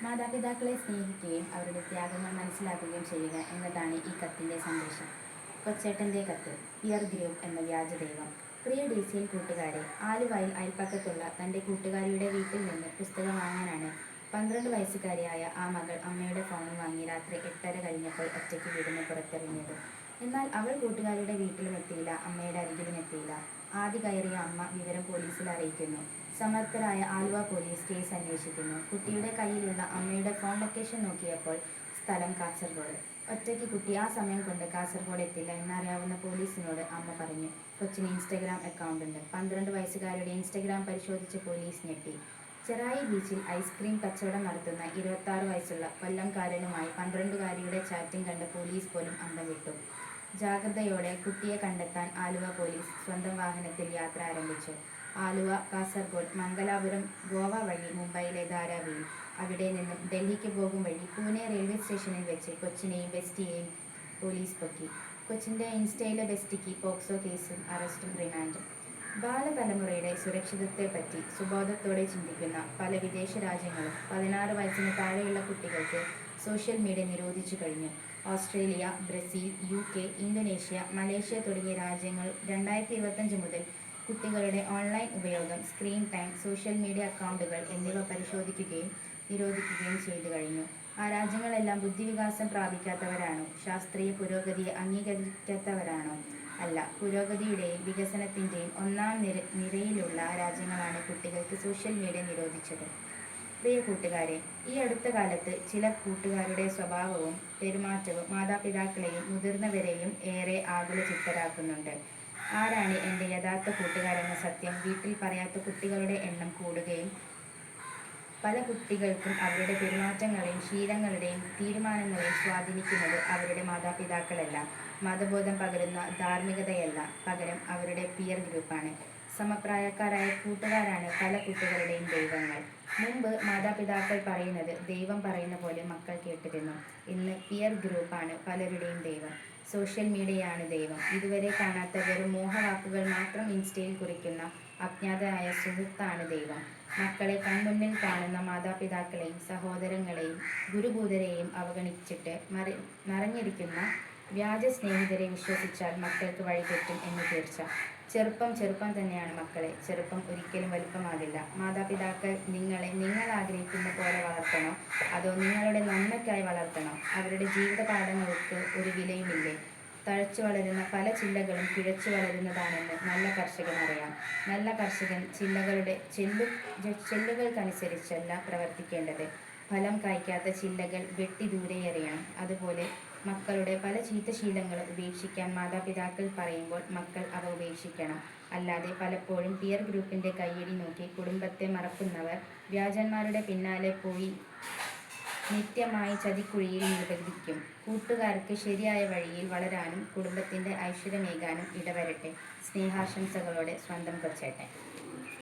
മാതാപിതാക്കളെ സ്നേഹിക്കുകയും അവരുടെ ത്യാഗങ്ങൾ മനസ്സിലാക്കുകയും ചെയ്യുക എന്നതാണ് ഈ കത്തിൻ്റെ സന്ദേശം. കൊച്ചേട്ടൻ്റെ കത്ത്. പിയർ ഗ്രൂപ്പ് എന്ന വ്യാജദൈവം. പ്രിയ DCL കൂട്ടുകാരെ, ആലുവയിൽ അയൽപ്പക്കത്തുള്ള തൻ്റെ കൂട്ടുകാരിയുടെ വീട്ടിൽ നിന്ന് പുസ്തകം വാങ്ങാനാണ് 12 വയസ്സുകാരിയായ ആ മകൾ അമ്മയുടെ ഫോണും വാങ്ങി രാത്രി 8:30 കഴിഞ്ഞപ്പോൾ ഒറ്റയ്ക്ക് വീടിന് പുറത്തിറങ്ങിയത്. എന്നാൽ അവൾ കൂട്ടുകാരിയുടെ വീട്ടിലും എത്തിയില്ല, അമ്മയുടെ അരികിലും എത്തിയില്ല. ആദ്യ കയറിയ അമ്മ വിവരം പോലീസിൽ അറിയിക്കുന്നു. സമർത്ഥരായ ആലുവ പോലീസ് കേസ് അന്വേഷിക്കുന്നു. കുട്ടിയുടെ കയ്യിലുള്ള അമ്മയുടെ ഫോൺ ലൊക്കേഷൻ നോക്കിയപ്പോൾ സ്ഥലം കാസർഗോഡ്. ഒറ്റയ്ക്ക് കുട്ടി ആ സമയം കൊണ്ട് കാസർഗോഡ് എത്തില്ല എന്നറിയാവുന്ന പോലീസിനോട് അമ്മ പറഞ്ഞു. കൊച്ചിന് ഇൻസ്റ്റഗ്രാം അക്കൗണ്ടുണ്ട്. 12 വയസ്സുകാരുടെ ഇൻസ്റ്റഗ്രാം പരിശോധിച്ച പോലീസ് ഞെട്ടി. ചെറായി ബീച്ചിൽ ഐസ്ക്രീം കച്ചവടം നടത്തുന്ന 26 വയസ്സുള്ള കൊല്ലംകാരനുമായി 12-കാരിയുടെ ചാറ്റിംഗ് കണ്ട പോലീസ് പോലും അന്തം വിട്ടു. ജാഗ്രതയോടെ കുട്ടിയെ കണ്ടെത്താൻ ആലുവ പോലീസ് സ്വന്തം വാഹനത്തിൽ യാത്ര ആരംഭിച്ചു. ആലുവ, കാസർഗോഡ്, മംഗലാപുരം, ഗോവ വഴി മുംബൈയിലെ ധാരാവിയിൽ, അവിടെ നിന്നും ഡൽഹിക്ക് പോകും വഴി പൂനെ റെയിൽവേ സ്റ്റേഷനിൽ വെച്ച് കൊച്ചിനെയും ബെസ്റ്റിയെയും പോലീസ് പൊക്കി. കൊച്ചിൻ്റെ ഇൻസ്റ്റയിലെ ബെസ്റ്റിക്ക് പോക്സോ കേസും അറസ്റ്റും റിമാൻഡും. ബാലതലമുറയുടെ സുരക്ഷിതത്വത്തെപ്പറ്റി സുബോധത്തോടെ ചിന്തിക്കുന്ന പല വിദേശ രാജ്യങ്ങളും 16 വയസ്സിന് താഴെയുള്ള കുട്ടികൾക്ക് സോഷ്യൽ മീഡിയ നിരോധിച്ചു കഴിഞ്ഞു. Australia, Brazil, UK, Indonesia, Malaysia തുടങ്ങിയ രാജ്യങ്ങൾ 2025 മുതൽ കുട്ടികളുടെ ഓൺലൈൻ ഉപയോഗം, സ്ക്രീൻ ടൈം, സോഷ്യൽ മീഡിയ അക്കൗണ്ടുകൾ എന്നിവ പരിശോധിക്കുകയും നിരോധിക്കുകയും ചെയ്തു കഴിഞ്ഞു. ആ രാജ്യങ്ങളെല്ലാം ബുദ്ധിവികാസം പ്രാപിക്കാത്തവരാണോ? ശാസ്ത്രീയ പുരോഗതിയെ അംഗീകരിക്കാത്തവരാണോ? അല്ല, പുരോഗതിയുടെയും വികസനത്തിൻ്റെയും ഒന്നാം നിരയിലുള്ള രാജ്യങ്ങളാണ് കുട്ടികൾക്ക് സോഷ്യൽ മീഡിയ നിരോധിച്ചത്. പ്രിയ കൂട്ടുകാരെ, ഈ അടുത്ത കാലത്ത് ചില കൂട്ടുകാരുടെ സ്വഭാവവും പെരുമാറ്റവും മാതാപിതാക്കളെയും മുതിർന്നവരെയും ഏറെ ആകുലചിത്തരാക്കുന്നുണ്ട്. ആരാണ് എൻ്റെ യഥാർത്ഥ കൂട്ടുകാരെന്ന സത്യം വീട്ടിൽ പറയാത്ത കുട്ടികളുടെ എണ്ണം കൂടുകയും പല കുട്ടികൾക്കും അവരുടെ പെരുമാറ്റങ്ങളെയും ശീലങ്ങളുടെയും തീരുമാനങ്ങളെയും സ്വാധീനിക്കുന്നത് അവരുടെ മാതാപിതാക്കളല്ല, മതബോധം പകരുന്ന ധാർമ്മികതയല്ല, പകരം അവരുടെ പിയർ ഗ്രൂപ്പാണ്. സമപ്രായക്കാരായ കൂട്ടുകാരാണ് പല കുട്ടികളുടെയും ദൈവങ്ങൾ. മുമ്പ് മാതാപിതാക്കൾ പറയുന്നത് ദൈവം പറയുന്ന പോലെ മക്കൾ കേട്ടിരുന്നു. ഇന്ന് പിയർ ഗ്രൂപ്പാണ് പലരുടെയും ദൈവം. സോഷ്യൽ മീഡിയയാണ് ദൈവം. ഇതുവരെ കാണാത്ത വെറും മോഹവാക്കുകൾ മാത്രം ഇൻസ്റ്റയിൽ കുറിക്കുന്ന അജ്ഞാതനായ സുഹൃത്താണ് ദൈവം. മക്കളെ കൺമുന്നിൽ കാണുന്ന മാതാപിതാക്കളെയും സഹോദരങ്ങളെയും ഗുരുഭൂതരെയും അവഗണിച്ചിട്ട് മറഞ്ഞിരിക്കുന്ന വ്യാജ സ്നേഹിതരെ വിശ്വസിച്ചാൽ മക്കൾക്ക് വഴിതെറ്റും എന്ന് തീർച്ച. ചെറുപ്പം തന്നെയാണ് മക്കളെ. ചെറുപ്പം ഒരിക്കലും വലുപ്പമാകില്ല. മാതാപിതാക്കൾ നിങ്ങളെ നിങ്ങൾ ആഗ്രഹിക്കുന്ന പോലെ വളർത്തണോ, അതോ നിങ്ങളുടെ നന്മയ്ക്കായി വളർത്തണോ? അവരുടെ ജീവിത പാഠങ്ങൾക്ക് ഒരു വിലയുമില്ലേ? തഴച്ചു വളരുന്ന പല ചില്ലകളും പിഴച്ചു വളരുന്നതാണെന്ന് നല്ല കർഷകൻ അറിയാം. നല്ല കർഷകൻ ചെല്ലുകൾക്കനുസരിച്ചല്ല പ്രവർത്തിക്കേണ്ടത്. ഫലം കായ്ക്കാത്ത ചില്ലകൾ വെട്ടി ദൂരെ എറിയണം. അതുപോലെ മക്കളുടെ പല ചീത്തശീലങ്ങളും ഉപേക്ഷിക്കാൻ മാതാപിതാക്കൾ പറയുമ്പോൾ മക്കൾ അവ ഉപേക്ഷിക്കണം. അല്ലാതെ പലപ്പോഴും പിയർ ഗ്രൂപ്പിൻ്റെ കയ്യടി നോക്കി കുടുംബത്തെ മറക്കുന്നവർ വ്യാജന്മാരുടെ പിന്നാലെ പോയി നിത്യമായി ചതിക്കുഴിയിൽ നിബന്ധിക്കും. കൂട്ടുകാർക്ക് ശരിയായ വഴിയിൽ വളരാനും കുടുംബത്തിൻ്റെ ഐശ്വര്യമേകാനും ഇടവരട്ടെ. സ്നേഹാശംസകളോടെ സ്വന്തം കൊച്ചേട്ടൻ.